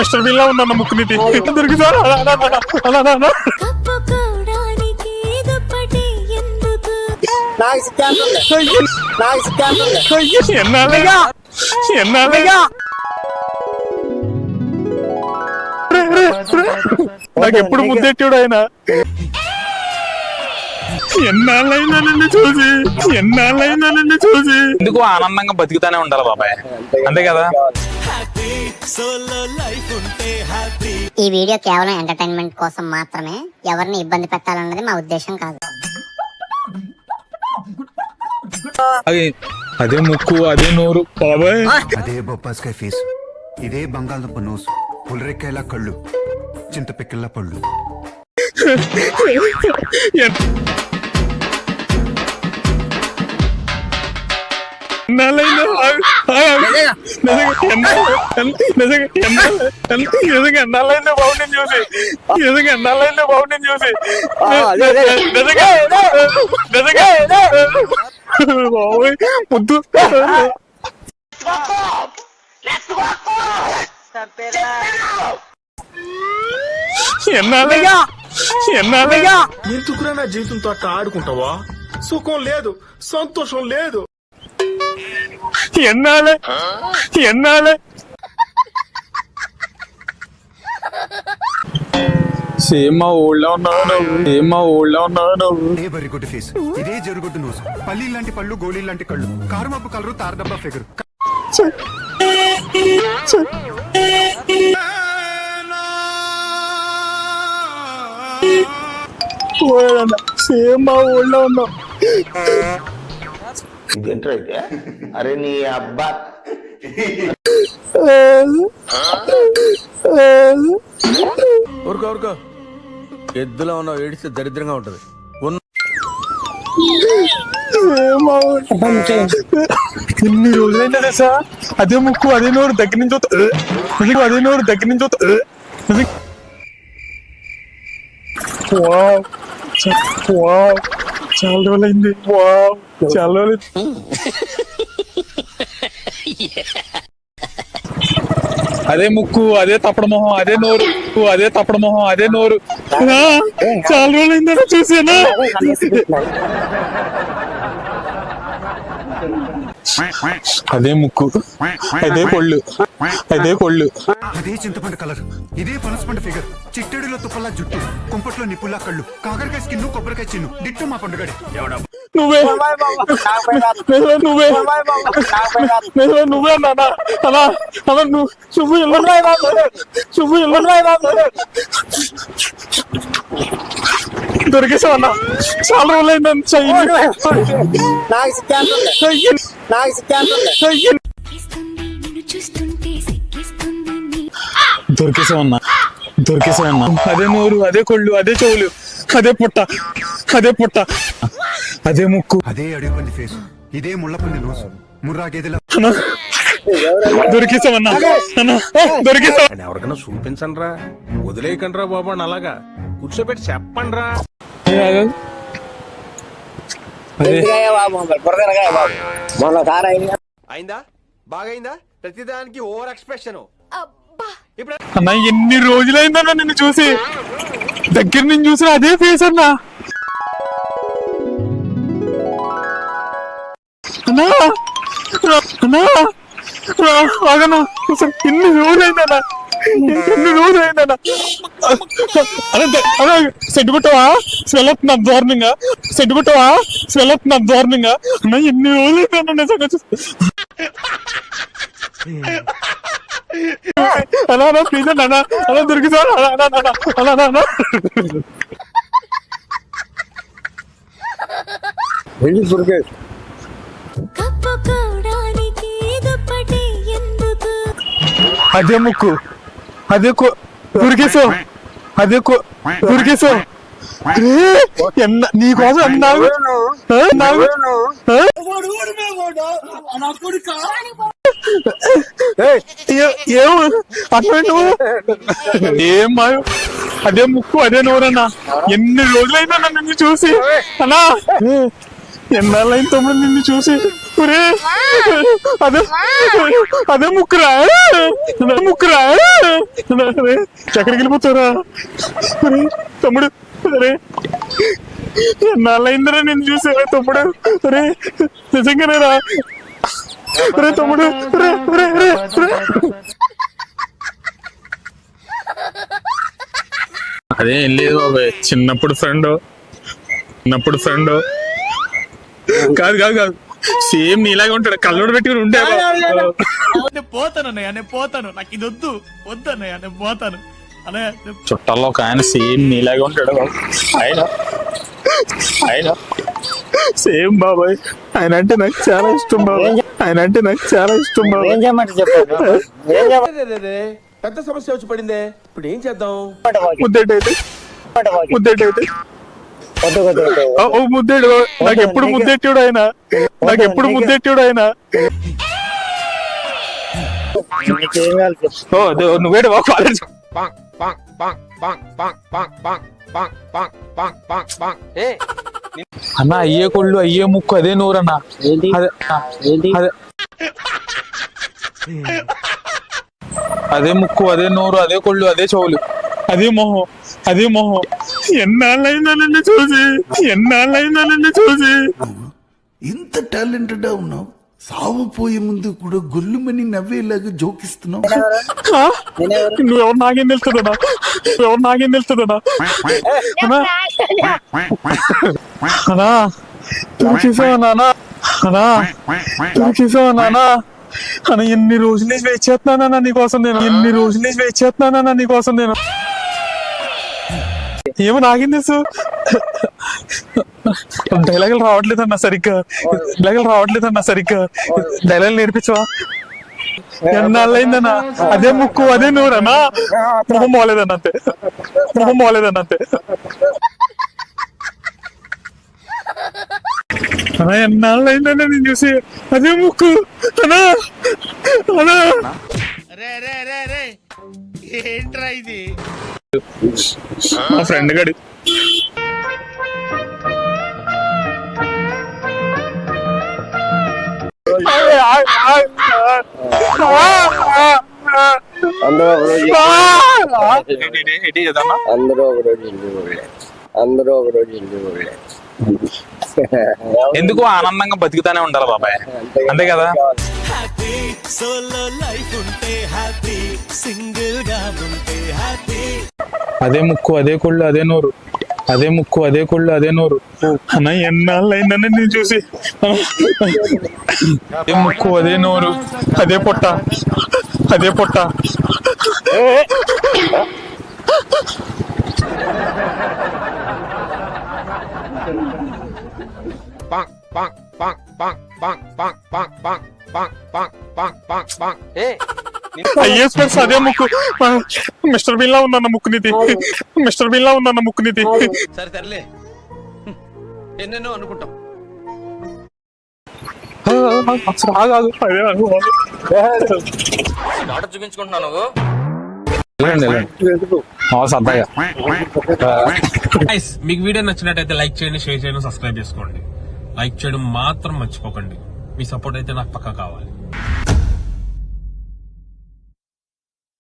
Mister బిల్లా ఉన్నా ముక్కు నీటి దొరికి ఎన్నాళ్ళగా నాకు ఎప్పుడు ముద్దెట్టాడు ఆయన. ఎన్నాళ్ళైనా నిన్ను చూసి ఎందుకు ఆనందంగా బతుకుతానే ఉండాలి బాబాయ్, అంతే కదా. ఈ వీడియో కేవలం ఎంటర్టైన్మెంట్ కోసం మాత్రమే, ఎవరిని ఇబ్బంది పెట్టాలన్నది మా ఉద్దేశం కాదు. అదే ముక్కు, అదే నోరు బాబాయ్, అదే బొప్పాస్కాయ ఫేస్, ఇదే బంగాళదుంప నోసు, పులరెక్కాయలా కళ్ళు, చింతపిక్కల్లా పళ్ళు. ఎన్నాళ్ళైనా బాగుండి చూసి ముద్దు ఎన్నాళ్ళగా ఎందుకురా నా జీవితంతో అట్లా ఆడుకుంటావా? సుఖం లేదు, సంతోషం లేదు. ఎన్నాళ్ళే సేమ్ మా ఊళ్ళో ఉన్నావు. ఇదే బరిగొడ్డు ఫేస్, ఇదే జరుగుడ్డు నోసు, పల్లి లాంటి పళ్ళు, గోళీ లాంటి కళ్ళు, కారుమప్పు కలరు, తారడబ్బా ఫిగర్. సేమ్ మా ఊళ్ళో ఉన్నావు. ఇదేంటైతే అరే నీ అబ్బా ఊరుకో ఎద్దులో ఉన్నావు, ఏడిస్తే దరిద్రంగా ఉంటది. ఎన్ని రోజులైనా తెలుసా, అదే ముక్కు అదే నోరు దగ్గర నుంచి చాలా రోజులైంది. చాలా రోజులు. అదే ముక్కు అదే తప్పడ మొహం అదే నోరు చాలా రోజులైందని చూసానా. అదే ముక్కు అదే కొళ్ళు అదే చింతపండు కలర్, ఇదే పనసపండు ఫిగర్, చిట్టడిలో తుప్పల్లా జుట్టు, కుంపట్లో నిప్పుల్లా కళ్ళు, కాకరకాయ స్కిన్ను, కొబ్బరికాయ చిన్ను, డిట్టు మా పండుగడి. నువ్వే అన్నా నువ్వు దొరికేసావు అన్న. చాలా రోజులైందని దొరికేసావన్నా. అదే నోరు అదే కొళ్ళు అదే చెవులు అదే పుట్ట అదే ముక్కు, అదే అడుగుపంది ఫేస్, ఇదే ముళ్ళపంది నోసు, ముర్రా గేదెల. దొరికేసావన్నా. ఎవరికైనా చూపించండి రా, వదిలేయకండి రా బాబు. అలాగా కూర్చోబెట్టి చెప్పండి రా. అయిందా? బాగైందా? ప్రతిదానికి ఓవర్ ఎక్స్ప్రెషన్. అన్నా ఎన్ని రోజులైందన్నా నిన్ను చూసి, దగ్గర నుంచి చూసిన అదే ఫేస్ అన్నా. ఎన్ని రోజులైందన్నా సెట్ కొట్టవా స్మెల్ అవుతున్నా దారుణంగా అన్నా. ఎన్ని రోజులైందన్నా నిజంగా అలా ప్లీజ్ అన్నా అలా దొరికిందా అలా అదే ముక్కు అదే దొరికేసావు నీకోసం అన్నావు. ఏం మాయో, అదే ముక్కు అదే నోరన్నా. ఎన్ని రోజులైందన్నా నిన్ను చూసి అన్నా, ఎన్నాళ్ళైంది తమ్ముడు నిన్ను చూసి. ఒరే అదే అదే ముక్కురా ముక్కురా అరే, ఎక్కడికి వెళ్ళిపోతారా ఒరే తమ్ముడు అరే ఎన్నాళ్ళైందిరా నేను చూసారా తమ్ముడు అరే నిజంగానేరా అరే తమ్ముడు అరే అరే అరే అదేం లేదు బాబాయ్, చిన్నప్పుడు ఫ్రెండ్ కాదు కాదు కాదు సేమ్ నీలాగా ఉంటాడు, కళ్ళోడు పెట్టుకుని ఉండే పోతాను నాకు ఇది వద్దు అన్నయ్య నేను పోతాను అన్నయ్య. చుట్టాల్లో ఒక ఆయన సేమ్ నీలాగా ఉంటాడు ఆయన సేమ్ బాబాయ్. ఆయన అంటే నాకు చాలా ఇష్టం బాబాయ్, ఏం చేయమంటే చెప్పాడు పెద్ద సమస్య వచ్చి పడిందే, ఇప్పుడు ఏం చేద్దాం? ముద్దేటైతే ఓ ముద్దేడు నాకు ఎప్పుడు ముద్దెట్టాడు ఆయన నీకేం కావాలి చెప్పు. ఓ నువ్వేడు కాలేజ్ అన్న అయ్యే కొళ్ళు అయ్యే ముక్కు అదే నూరన్నా ఏంటి అదే ఏంటి అదే అదే ముక్కు అదే నోరు అదే కొళ్ళు అదే చెవులు అదే మొహం ఎన్నాళ్ళైందా నన్ను చూసి ఇంత టాలెంటెడ్ ఉన్నావు, సావుపోయే ముందు కూడా గొల్లుమని నవ్వేలాగా జోకిస్తున్నావు. నువ్వెవరు నాకేం తెలుస్తుందన్నా అన్నా చూసేవా నానా అన్న ఎన్ని రోజుల నుంచి వెయిట్ చేస్తున్నానన్నా నీకోసం నేను ఏమో నాకేం తెలుసు డైలాగులు రావట్లేదన్నా సరిగ్గా డైలాగులు నేర్పించవా ఎన్నాళ్ళైందన్నా అదే ముక్కు అదే నూరన్నా మొహం పోలేదన్న అంతే అన్నా ఎన్నాళ్ళైందన్నా నేను చూసి అదే ముక్కు అన్నా ఏంట్రా ఇది? మా ఫ్రెండ్ గడి అందరూ ఒక రోజు ఇంటి ఊళ్ళే. ఎందుకు ఆనందంగా బతుకుతానే ఉండాలి బాబాయ్, అంతే కదా? అదే ముక్కు అదే కొళ్ళు అదే నోరు అన్న ఎన్నాళ్ళైందని నేను చూసి అదే ముక్కు అదే నోరు అదే పొట్ట ఐఎస్ ప్లస్ అదే ముక్కు మిస్టర్ బిన్ లా ఉందన్న ముక్కునిది సరే తరలే, ఎన్నెన్నో అనుకుంటాం. ఆగాదు అదే ఆట చూపించుకుంటున్నావు నువ్వు. సరదాగా మీకు వీడియో నచ్చినట్టయితే లైక్ చేయండి, షేర్ చేయండి, సబ్స్క్రైబ్ చేసుకోండి. లైక్ చేయడం మాత్రం మర్చిపోకండి, మీ సపోర్ట్ అయితే నాకు పక్కా కావాలి.